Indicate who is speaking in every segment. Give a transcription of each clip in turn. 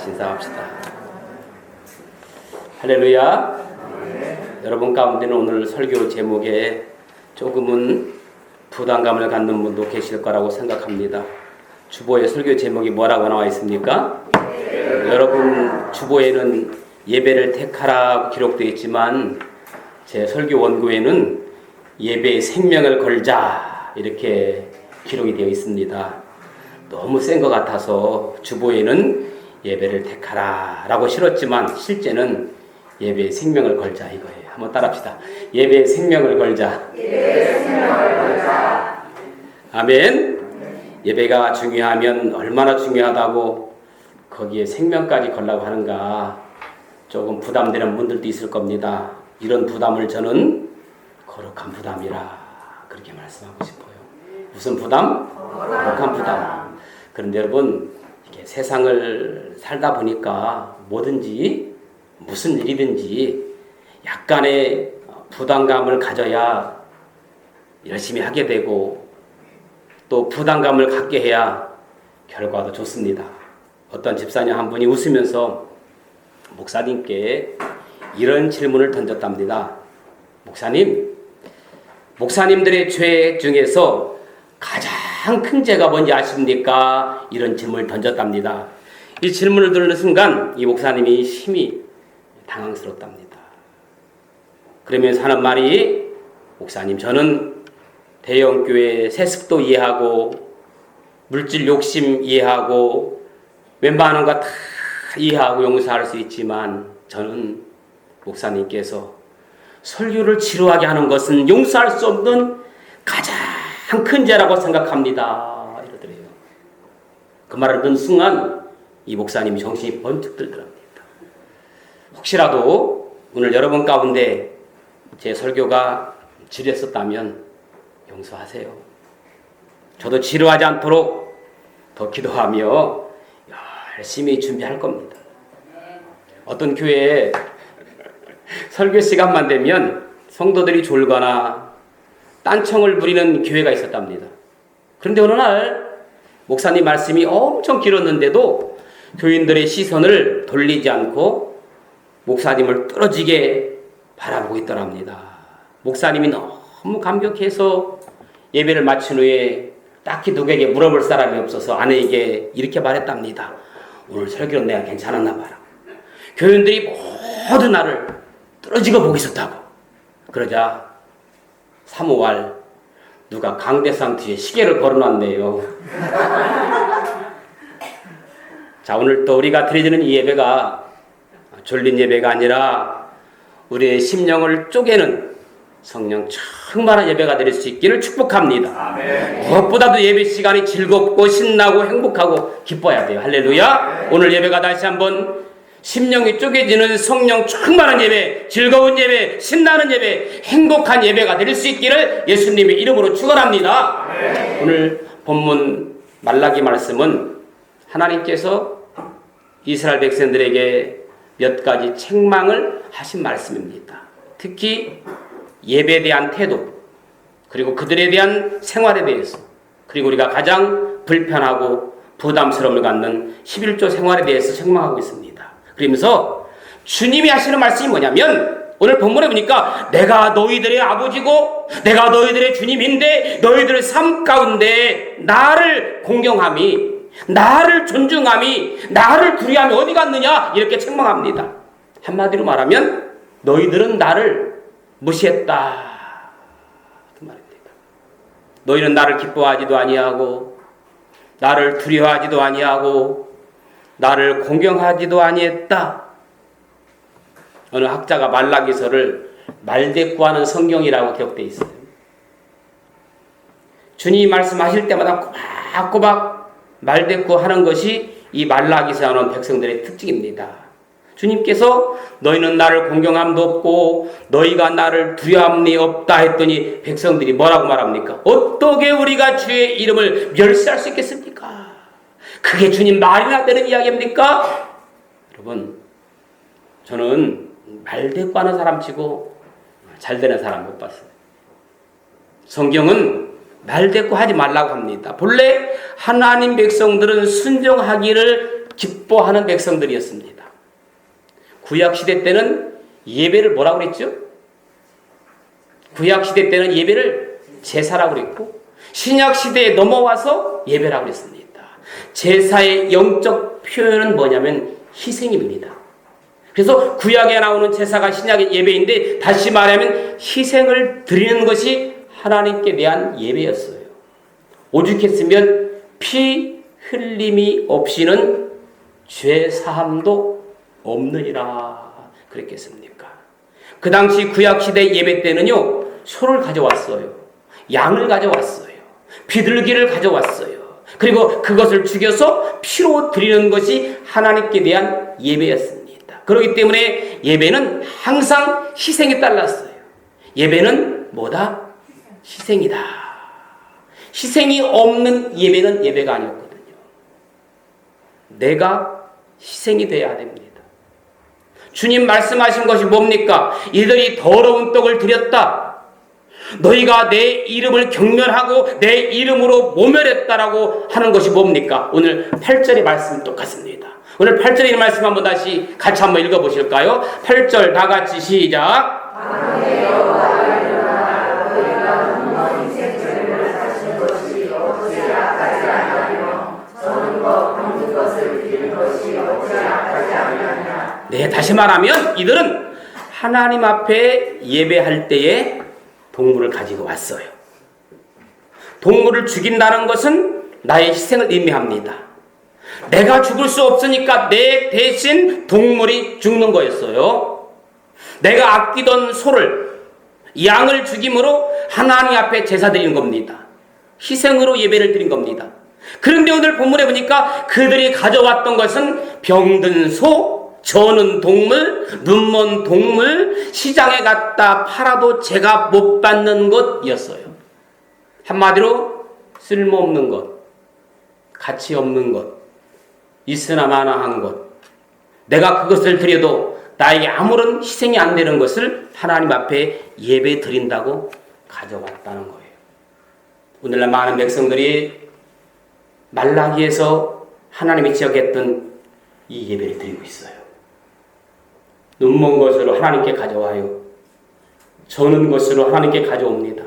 Speaker 1: 같이 인사합시다. 할렐루야. 여러분 가운데는 오늘 설교 제목에 조금은 부담감을 갖는 분도 계실 거라고 생각합니다. 주보에 설교 제목이 뭐라고 나와 있습니까? 여러분 주보에는 예배를 택하라 기록되어 있지만 제 설교 원고에는 예배의 생명을 걸자 이렇게 기록이 되어 있습니다. 너무 센 것 같아서 주보에는 예배를 택하라 라고 실었지만 실제는 예배의 생명을 걸자 이거예요. 한번 따라합시다. 예배의 생명을 걸자.
Speaker 2: 예배의 생명을 걸자.
Speaker 1: 아멘. 예배가 중요하면 얼마나 중요하다고 거기에 생명까지 걸라고 하는가 조금 부담되는 분들도 있을 겁니다. 이런 부담을 저는 거룩한 부담이라 그렇게 말씀하고 싶어요. 무슨 부담? 거룩한 부담. 그런데 여러분 이렇게 세상을 살다 보니까 뭐든지 무슨 일이든지 약간의 부담감을 가져야 열심히 하게 되고 또 부담감을 갖게 해야 결과도 좋습니다. 어떤 집사님 한 분이 웃으면서 목사님께 이런 질문을 던졌답니다. 목사님들의 죄 중에서 가장 큰 죄가 뭔지 아십니까? 이런 질문을 던졌답니다. 이 질문을 듣는 순간 이 목사님이 심히 당황스럽답니다. 그러면서 하는 말이 목사님 저는 대형교회 세습도 이해하고 물질 욕심 이해하고 웬만한 거 다 이해하고 용서할 수 있지만 저는 목사님께서 설교를 지루하게 하는 것은 용서할 수 없는 가장 큰 죄라고 생각합니다. 이러더래요. 그 말을 듣는 순간 이 목사님이 정신이 번쩍 들더랍니다. 혹시라도 오늘 여러분 가운데 제 설교가 지루했었다면 용서하세요. 저도 지루하지 않도록 더 기도하며 열심히 준비할 겁니다. 어떤 교회에 설교 시간만 되면 성도들이 졸거나 딴청을 부리는 교회가 있었답니다. 그런데 어느 날 목사님 말씀이 엄청 길었는데도 교인들의 시선을 돌리지 않고 목사님을 떨어지게 바라보고 있더랍니다. 목사님이 너무 감격해서 예배를 마친 후에 딱히 누구에게 물어볼 사람이 없어서 아내에게 이렇게 말했답니다. 오늘 설교는 내가 괜찮았나 봐라. 교인들이 모두 나를 떨어지고 보고 있었다고. 그러자 사모할 누가 강대상 뒤에 시계를 걸어놨네요. 자, 오늘 또 우리가 드려지는 이 예배가 졸린 예배가 아니라 우리의 심령을 쪼개는 성령 충만한 예배가 될 수 있기를 축복합니다.
Speaker 2: 아멘.
Speaker 1: 무엇보다도 예배 시간이 즐겁고 신나고 행복하고 기뻐야 돼요. 할렐루야. 오늘 예배가 다시 한번 심령이 쪼개지는 성령 충만한 예배, 즐거운 예배, 신나는 예배, 행복한 예배가 될 수 있기를 예수님의 이름으로 축원합니다. 오늘 본문 말라기 말씀은 하나님께서 이스라엘 백성들에게 몇 가지 책망을 하신 말씀입니다. 특히 예배에 대한 태도, 그리고 그들에 대한 생활에 대해서, 그리고 우리가 가장 불편하고 부담스러움을 갖는 11조 생활에 대해서 책망하고 있습니다. 그러면서 주님이 하시는 말씀이 뭐냐면 오늘 본문에 보니까 내가 너희들의 아버지고 내가 너희들의 주님인데 너희들의 삶 가운데 나를 공경함이 나를 존중함이 나를 두려움이 어디 갔느냐 이렇게 책망합니다. 한마디로 말하면 너희들은 나를 무시했다 그 말입니다. 너희는 나를 기뻐하지도 아니하고 나를 두려워하지도 아니하고 나를 공경하지도 아니했다. 어느 학자가 말라기서를 말대꾸하는 성경이라고 기록되어 있어요. 주님이 말씀하실 때마다 꼬박꼬박 말대꾸하는 것이 이 말라기서에 나오는 백성들의 특징입니다. 주님께서 너희는 나를 공경함도 없고 너희가 나를 두려움이 없다 했더니 백성들이 뭐라고 말합니까? 어떻게 우리가 주의 이름을 멸시할 수 있겠습니까? 그게 주님 말이나 되는 이야기입니까? 여러분 저는 말대꾸하는 사람 치고 잘 되는 사람 못 봤어요. 성경은 말대꾸하지 말라고 합니다. 본래 하나님 백성들은 순종하기를 기뻐하는 백성들이었습니다. 구약시대 때는 예배를 뭐라고 그랬죠? 구약시대 때는 예배를 제사라고 그랬고 신약시대에 넘어와서 예배라고 그랬습니다. 제사의 영적 표현은 뭐냐면 희생입니다. 그래서 구약에 나오는 제사가 신약의 예배인데 다시 말하면 희생을 드리는 것이 하나님께 대한 예배였어요. 오죽했으면 피 흘림이 없이는 죄 사함도 없느니라 그랬겠습니까? 그 당시 구약시대 예배 때는요, 소를 가져왔어요. 양을 가져왔어요. 비둘기를 가져왔어요. 그리고 그것을 죽여서 피로 드리는 것이 하나님께 대한 예배였습니다. 그렇기 때문에 예배는 항상 희생에 따랐어요. 예배는 뭐다? 희생이다. 희생이 없는 예배는 예배가 아니었거든요. 내가 희생이 돼야 됩니다. 주님 말씀하신 것이 뭡니까? 이들이 더러운 떡을 드렸다. 너희가 내 이름을 경멸하고 내 이름으로 모멸했다라고 하는 것이 뭡니까? 오늘 8절의 말씀 똑같습니다. 오늘 8절의 이 말씀 한번 다시 같이 한번 읽어보실까요? 8절 다 같이 시작. 네, 다시 말하면 이들은 하나님 앞에 예배할 때에 동물을 가지고 왔어요. 동물을 죽인다는 것은 나의 희생을 의미합니다. 내가 죽을 수 없으니까 내 대신 동물이 죽는 거였어요. 내가 아끼던 소를, 양을 죽임으로 하나님 앞에 제사 드리는 겁니다. 희생으로 예배를 드린 겁니다. 그런데 오늘 본문에 보니까 그들이 가져왔던 것은 병든 소, 저는 동물, 눈먼 동물, 시장에 갔다 팔아도 제가 못 받는 것이었어요. 한마디로 쓸모없는 것, 가치 없는 것, 있으나 마나한 것, 내가 그것을 드려도 나에게 아무런 희생이 안 되는 것을 하나님 앞에 예배 드린다고 가져왔다는 거예요. 오늘날 많은 백성들이 말라기에서 하나님이 지적했던 이 예배를 드리고 있어요. 눈먼 것으로 하나님께 가져와요. 저는 것으로 하나님께 가져옵니다.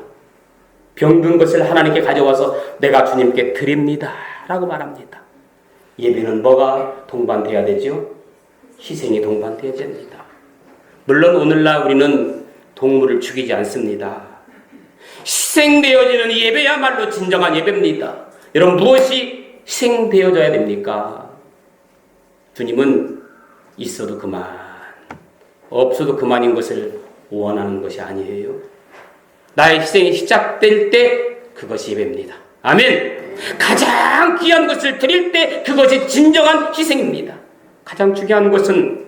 Speaker 1: 병든 것을 하나님께 가져와서 내가 주님께 드립니다 라고 말합니다. 예배는 뭐가 동반돼야 되죠? 희생이 동반돼야 됩니다. 물론 오늘날 우리는 동물을 죽이지 않습니다. 희생되어지는 예배야말로 진정한 예배입니다. 여러분, 무엇이 희생되어져야 됩니까? 주님은 있어도 그만, 없어도 그만인 것을 원하는 것이 아니에요. 나의 희생이 시작될 때 그것이 예배입니다. 아멘. 가장 귀한 것을 드릴 때 그것이 진정한 희생입니다. 가장 중요한 것은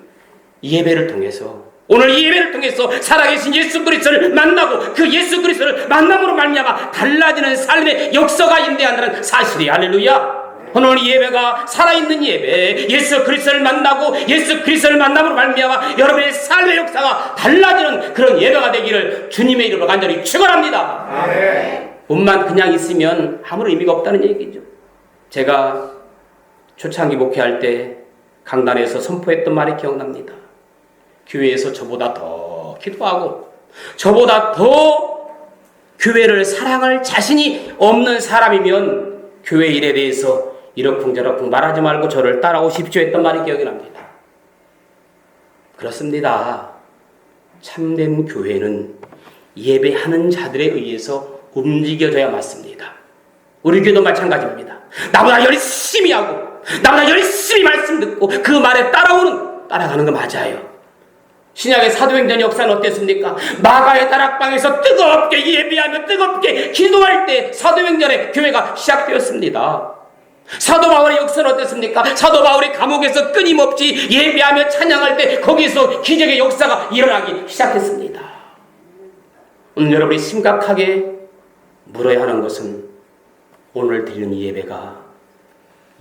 Speaker 1: 예배를 통해서, 오늘 이 예배를 통해서 살아계신 예수 그리스도를 만나고 그 예수 그리스도를 만남으로 말미암아 달라지는 삶의 역사가 임대한다는 사실이 할렐루야. 오늘 이 예배가 살아있는 예배, 예수 그리스도를 만나고 예수 그리스도를 만남으로 말미암아 여러분의 삶의 역사가 달라지는 그런 예배가 되기를 주님의 이름으로 간절히 축원합니다. 아멘. 몸만 그냥 있으면 아무런 의미가 없다는 얘기죠. 제가 초창기 목회할 때 강단에서 선포했던 말이 기억납니다. 교회에서 저보다 더 기도하고 저보다 더 교회를 사랑할 자신이 없는 사람이면 교회 일에 대해서 이러쿵저러쿵 말하지 말고 저를 따라오십시오 했던 말이 기억이 납니다. 그렇습니다. 참된 교회는 예배하는 자들에 의해서 움직여져야 맞습니다. 우리 교회도 마찬가지입니다. 나보다 열심히 하고 나보다 열심히 말씀 듣고 그 말에 따라가는 거 맞아요. 신약의 사도행전 역사는 어땠습니까? 마가의 다락방에서 뜨겁게 예배하며 뜨겁게 기도할 때 사도행전의 교회가 시작되었습니다. 사도 바울의 역사는 어땠습니까? 사도 바울이 감옥에서 끊임없이 예배하며 찬양할 때 거기서 기적의 역사가 일어나기 시작했습니다. 오늘 여러분이 심각하게 물어야 하는 것은 오늘 드리는 예배가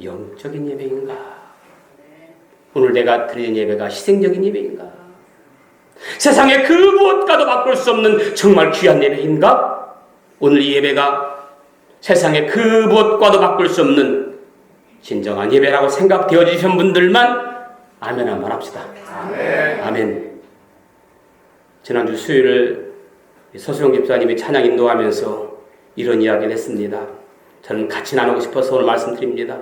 Speaker 1: 영적인 예배인가? 오늘 내가 드리는 예배가 희생적인 예배인가? 세상에 그 무엇과도 바꿀 수 없는 정말 귀한 예배인가? 오늘 이 예배가 세상에 그 무엇과도 바꿀 수 없는 진정한 예배라고 생각되어 주신 분들만 아멘 한번 합시다. 아멘. 지난주 수요일 서수영 집사님이 찬양 인도하면서 이런 이야기를 했습니다. 저는 같이 나누고 싶어서 오늘 말씀드립니다.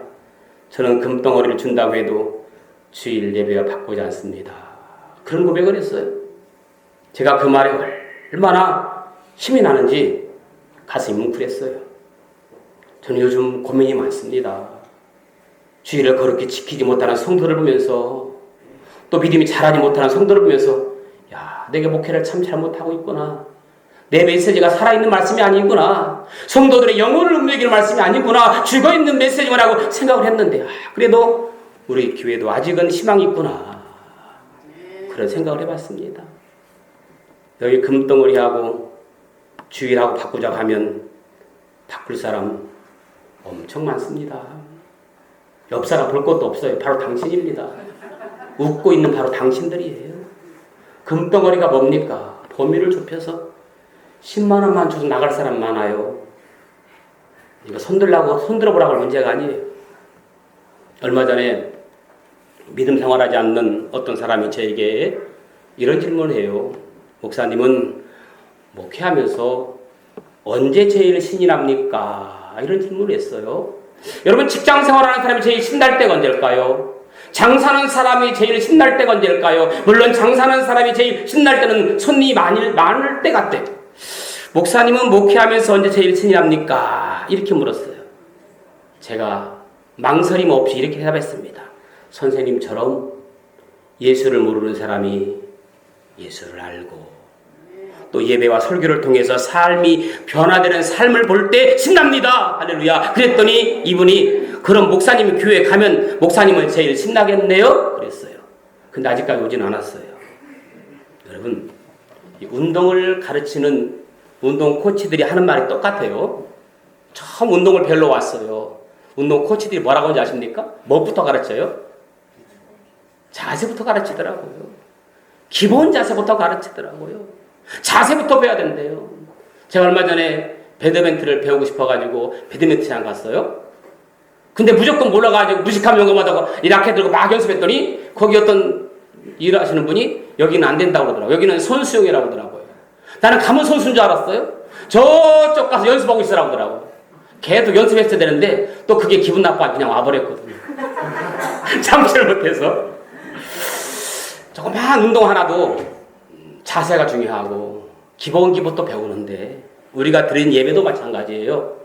Speaker 1: 저는 금덩어리를 준다고 해도 주일 예배와 바꾸지 않습니다. 그런 고백을 했어요. 제가 그 말에 얼마나 힘이 나는지 가슴이 뭉클했어요. 저는 요즘 고민이 많습니다. 주일을 거룩히 지키지 못하는 성도를 보면서, 또 믿음이 자라지 못하는 성도를 보면서, 야, 내가 목회를 참 잘못하고 있구나. 내 메시지가 살아있는 말씀이 아니구나. 성도들의 영혼을 움직이는 말씀이 아니구나. 죽어있는 메시지만 하고 생각을 했는데, 그래도 우리 교회도 아직은 희망이 있구나. 그런 생각을 해봤습니다. 여기 금덩어리하고 주일하고 바꾸자고 하면 바꿀 사람 엄청 많습니다. 옆 사람 볼 것도 없어요. 바로 당신입니다. 웃고 있는 바로 당신들이에요. 금덩어리가 뭡니까? 범위를 좁혀서 10만 원만 줘도 나갈 사람 많아요. 이거 손들어보라고 할 문제가 아니에요. 얼마 전에 믿음 생활하지 않는 어떤 사람이 저에게 이런 질문을 해요. 목사님은 목회하면서 언제 제일 신이 납니까? 이런 질문을 했어요. 여러분, 직장 생활하는 사람이 제일 신날 때가 언제일까요? 장사하는 사람이 제일 신날 때가 언제일까요? 물론 장사하는 사람이 제일 신날 때는 손님이 많을 때 같대. 목사님은 목회하면서 언제 제일 신이 납니까? 이렇게 물었어요. 제가 망설임 없이 이렇게 대답했습니다. 선생님처럼 예수를 모르는 사람이 예수를 알고 또 예배와 설교를 통해서 삶이 변화되는 삶을 볼 때 신납니다. 할렐루야. 그랬더니 이분이 그럼 목사님 교회에 가면 목사님은 제일 신나겠네요? 그랬어요. 근데 아직까지 오진 않았어요. 여러분, 이 운동을 가르치는 운동 코치들이 하는 말이 똑같아요. 처음 운동을 배우러 왔어요. 운동 코치들이 뭐라고 하는지 아십니까? 뭐부터 가르쳐요? 자세부터 가르치더라고요. 기본 자세부터 가르치더라고요. 자세부터 배워야 된대요. 제가 얼마 전에 배드민턴을 배우고 싶어가지고 배드민턴장 갔어요. 근데 무조건 몰라가지고 무식한 명검하다가 이 라켓 들고 막 연습했더니 거기 어떤 일하시는 분이 여기는 안 된다고 그러더라고요. 여기는 선수용이라고 그러더라고요. 나는 가면 선수인 줄 알았어요. 저쪽 가서 연습하고 있으라고 그러더라고요. 계속 연습했어야 되는데 또 그게 기분 나빠 그냥 와버렸거든요. 참지를 못해서. 조그만 운동 하나도 자세가 중요하고 기본 기부터 배우는데 우리가 드리는 예배도 마찬가지예요.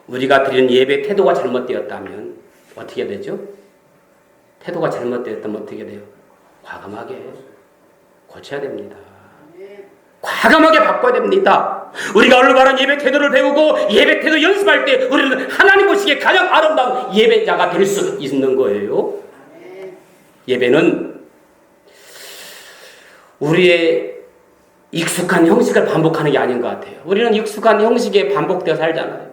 Speaker 1: 우리가 드리는 예배 태도가 잘못되었다면 어떻게 되죠? 태도가 잘못되었다면 어떻게 돼요? 과감하게 고쳐야 됩니다. 과감하게 바꿔야 됩니다. 우리가 올바른 예배 태도를 배우고 예배 태도 연습할 때 우리는 하나님 보시기에 가장 아름다운 예배자가 될 수 있는 거예요. 예배는 우리의 익숙한 형식을 반복하는 게 아닌 것 같아요. 우리는 익숙한 형식에 반복되어 살잖아요.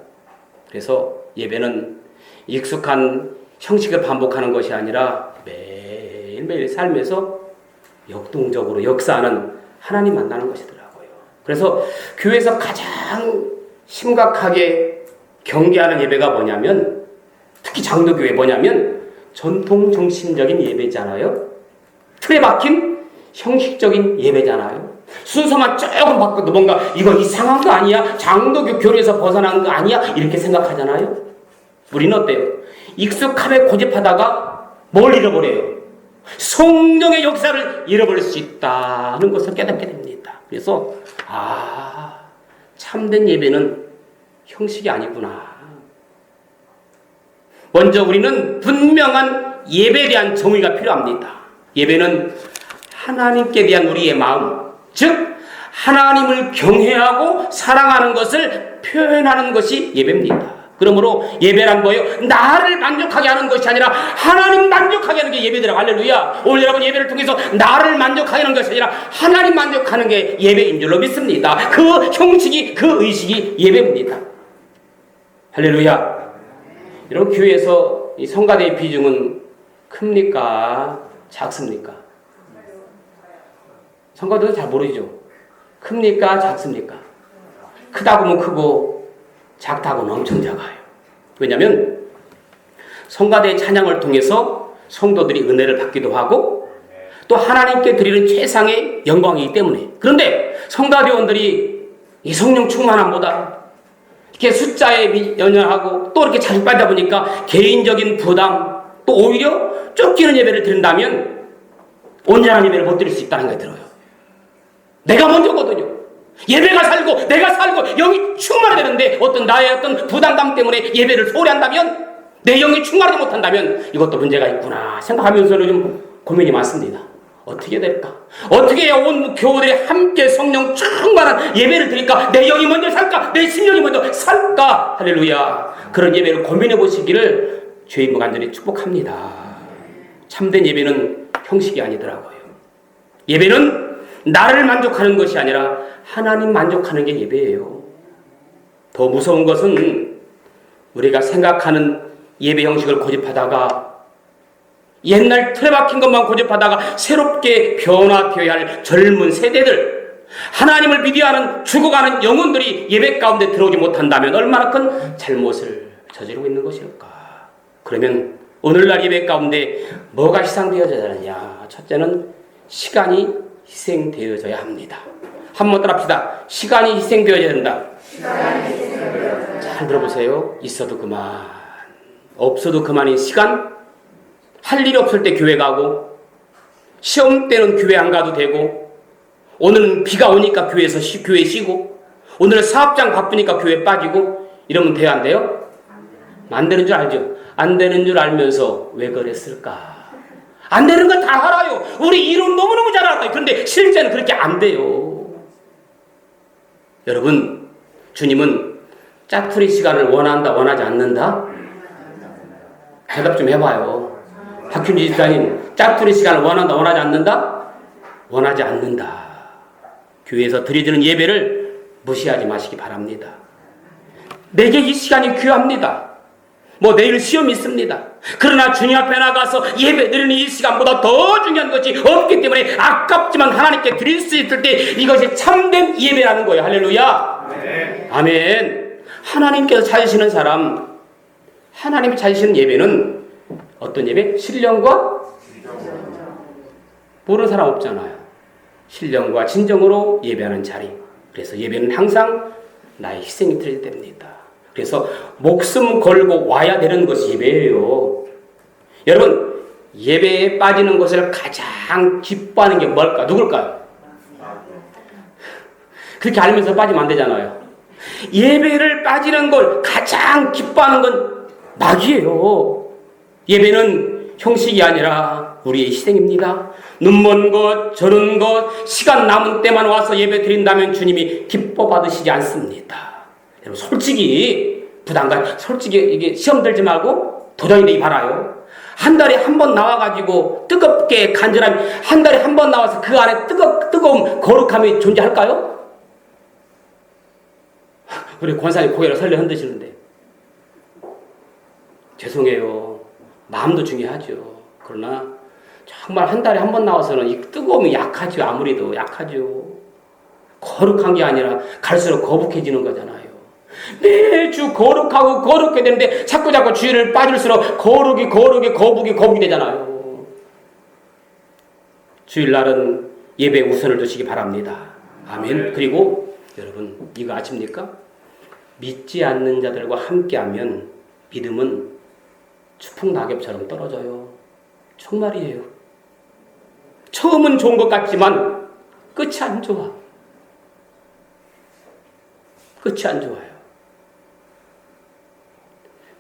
Speaker 1: 그래서 예배는 익숙한 형식을 반복하는 것이 아니라 매일매일 삶에서 역동적으로 역사하는 하나님 만나는 것이더라고요. 그래서 교회에서 가장 심각하게 경계하는 예배가 뭐냐면, 특히 장로교회 뭐냐면 전통 중심적인 예배잖아요. 틀에 박힌 형식적인 예배잖아요. 순서만 조금 바꿔도 뭔가 이거 이상한 거 아니야? 장로교 교리에서 벗어난 거 아니야? 이렇게 생각하잖아요. 우리는 어때요? 익숙함에 고집하다가 뭘 잃어버려요? 성령의 역사를 잃어버릴 수 있다는 것을 깨닫게 됩니다. 그래서 참된 예배는 형식이 아니구나. 먼저 우리는 분명한 예배에 대한 정의가 필요합니다. 예배는 하나님께 대한 우리의 마음, 즉 하나님을 경외하고 사랑하는 것을 표현하는 것이 예배입니다. 그러므로 예배란 뭐예요? 나를 만족하게 하는 것이 아니라 하나님 만족하게 하는 게 예배더라고요. 할렐루야. 오늘 여러분 예배를 통해서 나를 만족하게 하는 것이 아니라 하나님 만족하는 게 예배인 줄로 믿습니다. 그 형식이, 그 의식이 예배입니다. 할렐루야. 여러분 교회에서 이 성가대의 비중은 큽니까? 작습니까? 성가대도 잘 모르죠. 큽니까? 작습니까? 크다고 하면 크고 작다고는 엄청 작아요. 왜냐하면 성가대 찬양을 통해서 성도들이 은혜를 받기도 하고 또 하나님께 드리는 최상의 영광이기 때문에. 그런데 성가대원들이 이 성령 충만함보다 이렇게 숫자에 연연하고 또 이렇게 자주 빠다 보니까 개인적인 부담 또 오히려 쫓기는 예배를 드린다면 온전한 예배를 못 드릴 수 있다는 생각이 들어요. 내가 먼저거든요. 예배가 살고 내가 살고 영이 충만해야 되는데 어떤 나의 어떤 부담감 때문에 예배를 소홀히 한다면 내 영이 충만하지 못한다면 이것도 문제가 있구나 생각하면서는 좀 고민이 많습니다. 어떻게 될까? 어떻게 해야 온 교우들이 함께 성령 충만한 예배를 드릴까? 내 영이 먼저 살까? 내 심령이 먼저 살까? 할렐루야. 그런 예배를 고민해 보시기를 주의 이름으로 간절히 축복합니다. 참된 예배는 형식이 아니더라고요. 예배는 나를 만족하는 것이 아니라 하나님 만족하는 게 예배예요. 더 무서운 것은 우리가 생각하는 예배 형식을 고집하다가 옛날 틀에 박힌 것만 고집하다가 새롭게 변화되어야 할 젊은 세대들, 하나님을 미디어하는 죽어가는 영혼들이 예배 가운데 들어오지 못한다면 얼마나 큰 잘못을 저지르고 있는 것일까. 그러면 오늘날 예배 가운데 뭐가 희생되어져야 하느냐. 첫째는 시간이 희생되어져야 합니다. 한번 따라합시다. 시간이 희생되어져야 된다. 잘 들어보세요. 있어도 그만, 없어도 그만인 시간. 할 일이 없을 때 교회 가고, 시험 때는 교회 안 가도 되고, 오늘은 비가 오니까 교회 쉬고, 오늘은 사업장 바쁘니까 교회 빠지고, 이러면 돼요, 안 돼요? 안 되는 줄 알죠? 안 되는 줄 알면서 왜 그랬을까? 안 되는 건 다 알아요. 우리 이론 너무너무 잘 알아요. 그런데 실제는 그렇게 안 돼요. 여러분, 주님은 짜투리 시간을 원한다, 원하지 않는다? 대답 좀 해봐요. 박윤지 집사님, 짜투리 시간을 원한다, 원하지 않는다? 원하지 않는다. 교회에서 드려지는 예배를 무시하지 마시기 바랍니다. 내게 이 시간이 귀합니다. 내일 시험이 있습니다. 그러나 주님 앞에 나가서 예배 드리는 이 시간보다 더 중요한 것이 없기 때문에 아깝지만 하나님께 드릴 수 있을 때 이것이 참된 예배라는 거예요. 할렐루야. 네. 아멘. 하나님께서 찾으시는 사람, 하나님이 찾으시는 예배는 어떤 예배? 신령과 모르는 사람 없잖아요. 신령과 진정으로 예배하는 자리. 그래서 예배는 항상 나의 희생이 드릴 때입니다. 그래서 목숨 걸고 와야 되는 것이 예배예요. 여러분, 예배에 빠지는 것을 가장 기뻐하는 게 뭘까? 누굴까요? 그렇게 알면서 빠지면 안 되잖아요. 예배를 빠지는 걸 가장 기뻐하는 건 낙이에요. 예배는 형식이 아니라 우리의 희생입니다. 눈먼 것, 저는 것, 시간 남은 때만 와서 예배 드린다면 주님이 기뻐 받으시지 않습니다. 여러분, 솔직히 부담감, 솔직히 이게 시험 들지 말고 도전이 되기 바라요. 한 달에 한 번 나와가지고 뜨겁게 간절함이, 한 달에 한 번 나와서 그 안에 뜨거움, 거룩함이 존재할까요? 우리 권사님 고개를 설레 흔드시는데. 죄송해요. 마음도 중요하죠. 그러나 정말 한 달에 한 번 나와서는 이 뜨거움이 약하죠. 아무리도 약하죠. 거룩한 게 아니라 갈수록 거북해지는 거잖아요. 매주 거룩하고 거룩해야 되는데 자꾸 주의를 빠질수록 거북이 되잖아요. 주일날은 예배에 우선을 두시기 바랍니다. 아멘. 그리고 여러분, 이거 아십니까? 믿지 않는 자들과 함께하면 믿음은 추풍 낙엽처럼 떨어져요. 정말이에요. 처음은 좋은 것 같지만 끝이 안 좋아. 끝이 안 좋아요.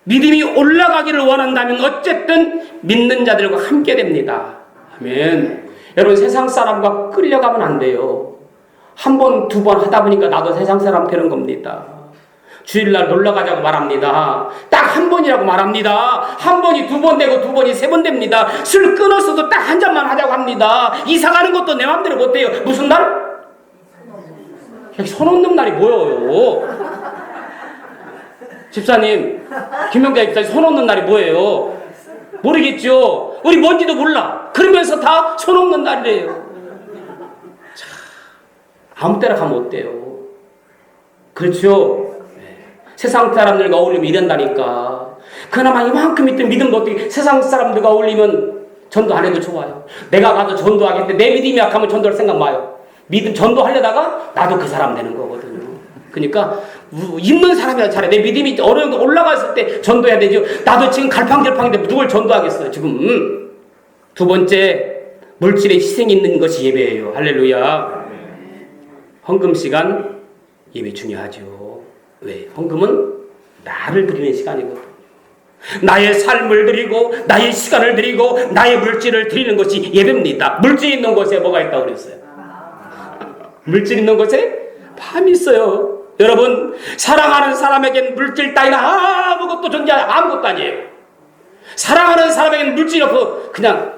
Speaker 1: 믿음이 올라가기를 원한다면 어쨌든 믿는 자들과 함께 됩니다. 아멘. 여러분, 세상 사람과 끌려가면 안 돼요. 한 번, 두 번 하다 보니까 나도 세상 사람 되는 겁니다. 주일날 놀러 가자고 말합니다. 딱 한 번이라고 말합니다. 한 번이 두 번 되고 두 번이 세 번 됩니다. 술 끊었어도 딱 한 잔만 하자고 합니다. 이사 가는 것도 내 마음대로 못 해요. 무슨 날? 손 없는 날이 뭐예요? 집사님, 김명자 집사님, 손 없는 날이 뭐예요? 모르겠죠? 우리 뭔지도 몰라. 그러면서 다 손 없는 날이래요. 참, 아무 때나 가면 어때요? 그렇죠? 네. 세상 사람들과 어울리면 이런다니까. 그나마 이만큼 있던 믿음도 어떻게 세상 사람들과 어울리면 전도 안 해도 좋아요. 내가 가도 전도하겠는데 내 믿음이 약하면 전도할 생각 마요. 믿음 전도하려다가 나도 그 사람 되는 거거든요. 그러니까 있는 사람이라 잘해. 내 믿음이 어느 정도 올라갔을 때 전도해야 되죠. 나도 지금 갈팡질팡인데 누굴 전도하겠어요. 지금 두 번째, 물질의 희생이 있는 것이 예배예요. 할렐루야. 헌금 시간 예배 중요하죠. 왜? 헌금은 나를 드리는 시간이거든요. 나의 삶을 드리고 나의 시간을 드리고 나의 물질을 드리는 것이 예배입니다. 물질 있는 곳에 뭐가 있다고 그랬어요? 물질 있는 곳에 밤이 있어요. 여러분, 사랑하는 사람에겐 물질 따위는 아무것도 존재하지 아무것도 아니에요. 사랑하는 사람에겐 물질이 없어. 그냥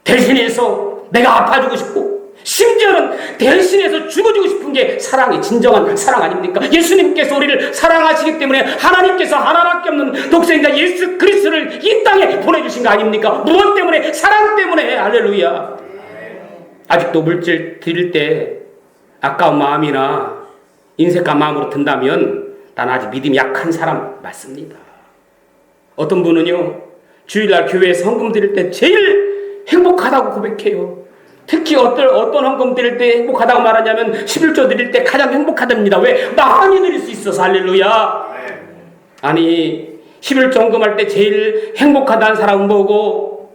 Speaker 1: 대신해서 내가 아파주고 싶고 심지어는 대신해서 죽어주고 싶은 게 사랑이 진정한 사랑 아닙니까? 예수님께서 우리를 사랑하시기 때문에 하나님께서 하나밖에 없는 독생자 예수 그리스도를 이 땅에 보내주신 거 아닙니까? 무엇 때문에? 사랑 때문에. 할렐루야. 아직도 물질 드릴 때 아까운 마음이나 인색한 마음으로 든다면 난 아직 믿음이 약한 사람 맞습니다. 어떤 분은요, 주일날 교회에서 헌금 드릴 때 제일 행복하다고 고백해요. 특히 어떤 헌금 드릴 때 행복하다고 말하냐면 11조 드릴 때 가장 행복하답니다. 왜? 많이 드릴 수 있어서. 할렐루야. 아니 11조 헌금할 때 제일 행복하다는 사람은 뭐고,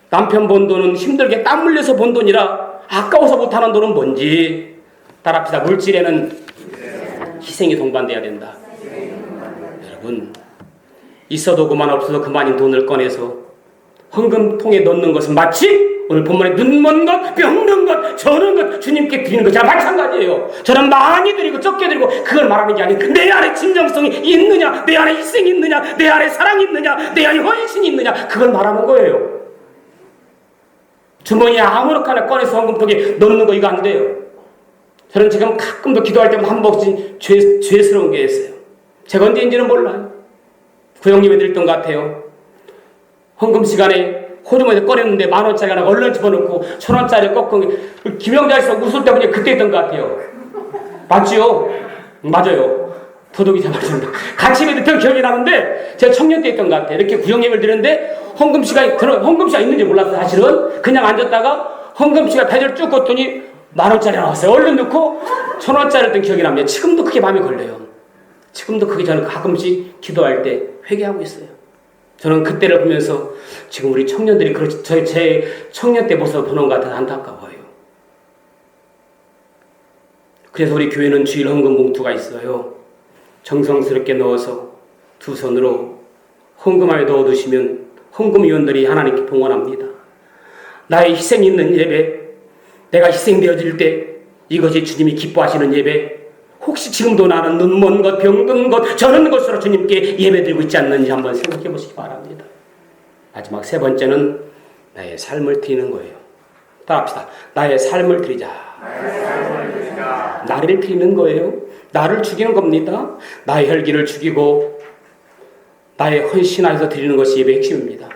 Speaker 1: 남편 번 돈은 힘들게 땀 흘려서 번 돈이라 아까워서 못하는 돈은 뭔지. 따라합시다. 물질에는 희생이 동반돼야 된다. 여러분, 있어도 그만 없어도 그만인 돈을 꺼내서 헌금통에 넣는 것은 마치 오늘 본문에 눈먼 것, 병든 것, 저는 것 주님께 드리는 것이랑 마찬가지예요. 저는 많이 드리고 적게 드리고 그걸 말하는 게 아니고 내 안에 진정성이 있느냐, 내 안에 희생이 있느냐, 내 안에 사랑이 있느냐, 내 안에 헌신이 있느냐, 그걸 말하는 거예요. 주머니에 아무렇게나 꺼내서 헌금통에 넣는 거 이거 안 돼요. 저는 지금 가끔도 기도할 때마다 한 번씩 죄스러운 게 있어요. 제가 언제인지는 몰라요. 구형님이 드렸던 것 같아요. 헌금 시간에 호주머니에 꺼냈는데 10,000원짜리 하나 얼른 집어넣고 1,000원짜리 꺾은 김영자에서 웃을 때 그냥 그때 했던 것 같아요. 맞지요? 맞아요. 도둑이 잡아준다. 같이 했던 기억이 나는데 제가 청년 때 했던 것 같아요. 이렇게 구형님을 드렸는데 헌금 시간이 있는지 몰랐어요. 사실은 그냥 앉았다가 헌금 시간 패를 쭉 걷더니 10,000원짜리 나왔어요. 얼른 넣고 1,000원짜리 했던 기억이 납니다. 지금도 그게 마음에 걸려요. 지금도 그게 저는 가끔씩 기도할 때 회개하고 있어요. 저는 그때를 보면서 지금 우리 청년들이 그렇지 제 청년 때 모습을 보는 것 같아서 안타까워요. 그래서 우리 교회는 주일 헌금 봉투가 있어요. 정성스럽게 넣어서 두 손으로 헌금함에 넣어두시면 헌금위원들이 하나님께 봉헌합니다. 나의 희생이 있는 예배, 내가 희생되어질 때 이것이 주님이 기뻐하시는 예배, 혹시 지금도 나는 눈먼 것, 병든 것, 저런 것으로 주님께 예배드리고 있지 않는지 한번 생각해 보시기 바랍니다. 마지막 세 번째는 나의 삶을 드리는 거예요. 따라합시다. 나의 삶을 드리자. 나를 드리는 거예요. 나를 죽이는 겁니다. 나의 혈기를 죽이고 나의 헌신하여서 드리는 것이 예배의 핵심입니다.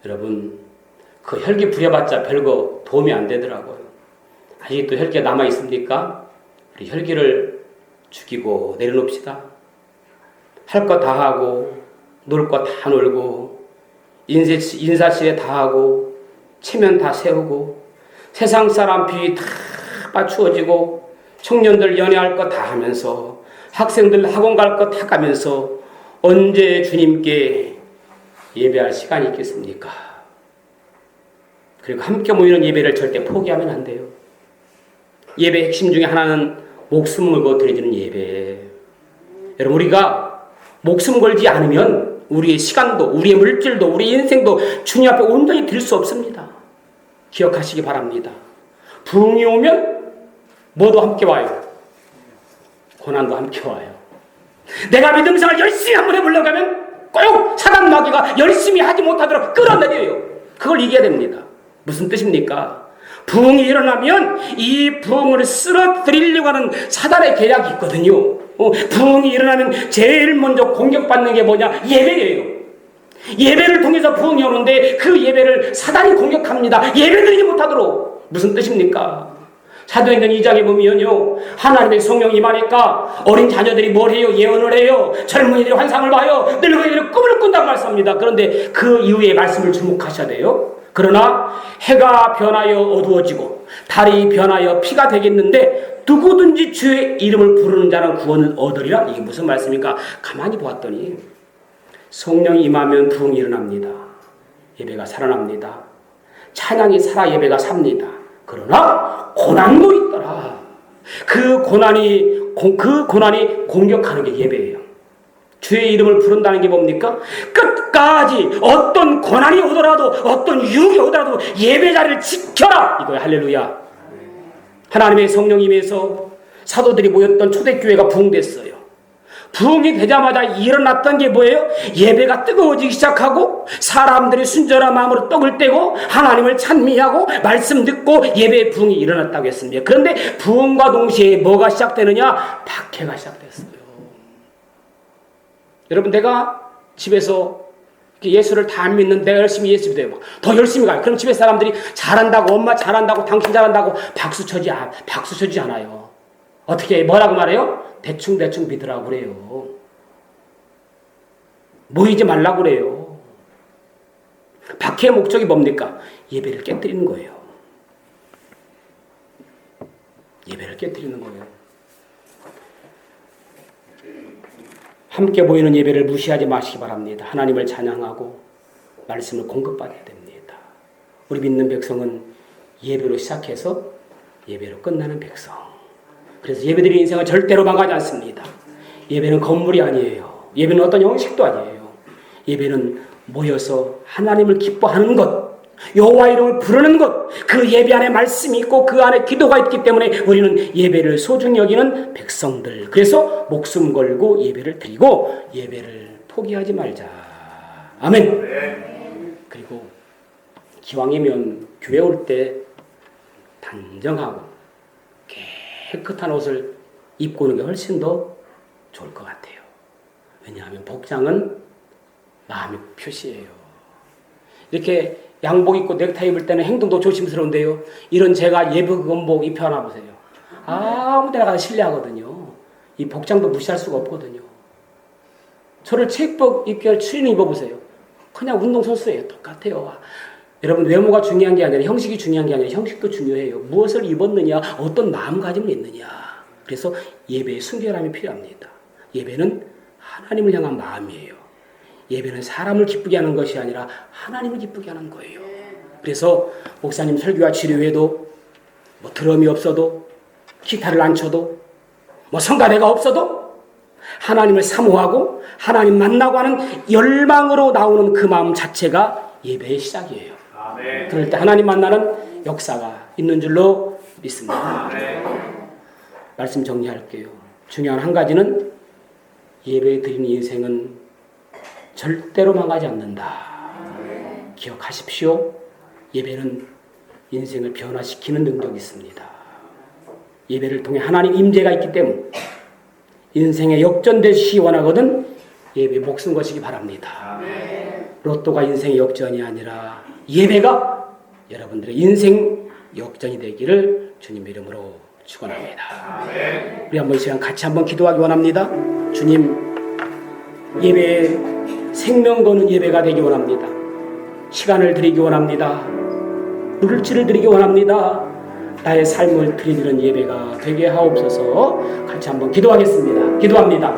Speaker 1: 여러분, 그 혈기 부려봤자 별거 도움이 안 되더라고요. 아직도 혈기가 남아있습니까? 우리 혈기를 죽이고 내려놓읍시다. 할 거 다 하고 놀 거 다 놀고 인사실에 다 하고 체면 다 세우고 세상 사람 비위 다 맞추어지고 청년들 연애할 거 다 하면서 학생들 학원 갈 거 다 가면서 언제 주님께 예배할 시간이 있겠습니까? 그리고 함께 모이는 예배를 절대 포기하면 안 돼요. 예배의 핵심 중에 하나는 목숨 걸고 드려지는 예배. 여러분, 우리가 목숨 걸지 않으면 우리의 시간도, 우리의 물질도, 우리의 인생도 주님 앞에 온전히 드릴 수 없습니다. 기억하시기 바랍니다. 부흥이 오면 뭐도 함께 와요. 고난도 함께 와요. 내가 믿음 생활 열심히 한번 해보려고 하면 꼭 사단 마귀가 열심히 하지 못하도록 끌어내려요. 그걸 이겨야 됩니다. 무슨 뜻입니까? 부흥이 일어나면 이 부흥을 쓰러뜨리려고 하는 사단의 계략이 있거든요. 부흥이 일어나면 제일 먼저 공격받는 게 뭐냐? 예배예요. 예배를 통해서 부흥이 오는데 그 예배를 사단이 공격합니다. 예배드리지 못하도록. 무슨 뜻입니까? 사도행전 2장에 보면요, 하나님의 성령이 임하니까 어린 자녀들이 뭘 해요? 예언을 해요. 젊은이들이 환상을 봐요. 늙은이들이 꿈을 꾼다고 말씀합니다. 그런데 그 이후의 말씀을 주목하셔야 돼요. 그러나 해가 변하여 어두워지고 달이 변하여 피가 되겠는데 누구든지 주의 이름을 부르는 자는 구원을 얻으리라. 이게 무슨 말씀입니까? 가만히 보았더니 성령이 임하면 부흥이 일어납니다. 예배가 살아납니다. 찬양이 살아 예배가 삽니다. 그러나 고난도 있더라. 그 고난이 공격하는 게 예배예요. 주의 이름을 부른다는 게 뭡니까? 끝까지 어떤 고난이 오더라도 어떤 유혹이 오더라도 예배 자리를 지켜라. 이거예요. 할렐루야. 하나님의 성령이 임해서 사도들이 모였던 초대교회가 부흥됐어요. 부흥이 되자마자 일어났던 게 뭐예요? 예배가 뜨거워지기 시작하고 사람들이 순전한 마음으로 떡을 떼고 하나님을 찬미하고 말씀 듣고 예배의 부흥이 일어났다고 했습니다. 그런데 부흥과 동시에 뭐가 시작되느냐? 박해가 시작됐어요. 여러분, 내가 집에서 예수를 다 안 믿는 내가 열심히 예수 믿어요. 더 열심히 가요. 그럼 집에 사람들이 잘한다고, 엄마 잘한다고, 당신 잘한다고 박수 쳐주지 않아요. 어떻게 뭐라고 말해요? 대충 믿으라고 그래요. 모이지 말라고 그래요. 박해의 목적이 뭡니까? 예배를 깨뜨리는 거예요. 예배를 깨뜨리는 거예요. 함께 모이는 예배를 무시하지 마시기 바랍니다. 하나님을 찬양하고 말씀을 공급받아야 됩니다. 우리 믿는 백성은 예배로 시작해서 예배로 끝나는 백성. 그래서 예배드리는 인생은 절대로 망하지 않습니다. 예배는 건물이 아니에요. 예배는 어떤 형식도 아니에요. 예배는 모여서 하나님을 기뻐하는 것, 여호와 이름을 부르는 것, 그 예배 안에 말씀이 있고 그 안에 기도가 있기 때문에 우리는 예배를 소중히 여기는 백성들. 그래서 목숨 걸고 예배를 드리고 예배를 포기하지 말자. 아멘. 그리고 기왕이면 교회 올 때 단정하고 깨끗한 옷을 입고 오는 게 훨씬 더 좋을 것 같아요. 왜냐하면 복장은 마음의 표시예요. 이렇게 양복 입고 넥타이 입을 때는 행동도 조심스러운데요. 이런 제가 예복원복 입혀놔 보세요. 아무 데나 가서 실례하거든요. 이 복장도 무시할 수가 없거든요. 저를 체육복 입게 추리닝 입어보세요. 그냥 운동선수예요. 똑같아요. 여러분, 외모가 중요한 게 아니라 형식이 중요한 게 아니라 형식도 중요해요. 무엇을 입었느냐, 어떤 마음가짐을 있느냐. 그래서 예배의 순결함이 필요합니다. 예배는 하나님을 향한 마음이에요. 예배는 사람을 기쁘게 하는 것이 아니라 하나님을 기쁘게 하는 거예요. 그래서 목사님 설교와 치료회도 뭐 드럼이 없어도 기타를 안 쳐도 뭐 성가대가 없어도 하나님을 사모하고 하나님 만나고 하는 열망으로 나오는 그 마음 자체가 예배의 시작이에요. 아멘. 그럴 때 하나님 만나는 역사가 있는 줄로 믿습니다. 아멘. 말씀 정리할게요. 중요한 한 가지는 예배 드리는 인생은 절대로 망하지 않는다. 아멘. 기억하십시오. 예배는 인생을 변화시키는 능력이 있습니다. 예배를 통해 하나님 임재가 있기 때문에 인생의 역전되시 원하거든 예배 목숨 거시기 바랍니다. 아멘. 로또가 인생의 역전이 아니라 예배가 여러분들의 인생 역전이 되기를 주님 이름으로 축원합니다. 아멘. 우리 한번 이 시간 같이 한번 기도하기 원합니다. 주님, 예배에 생명 거는 예배가 되기 원합니다. 시간을 드리기 원합니다. 물질을 드리기 원합니다. 나의 삶을 드리는 예배가 되게 하옵소서. 같이 한번 기도하겠습니다. 기도합니다.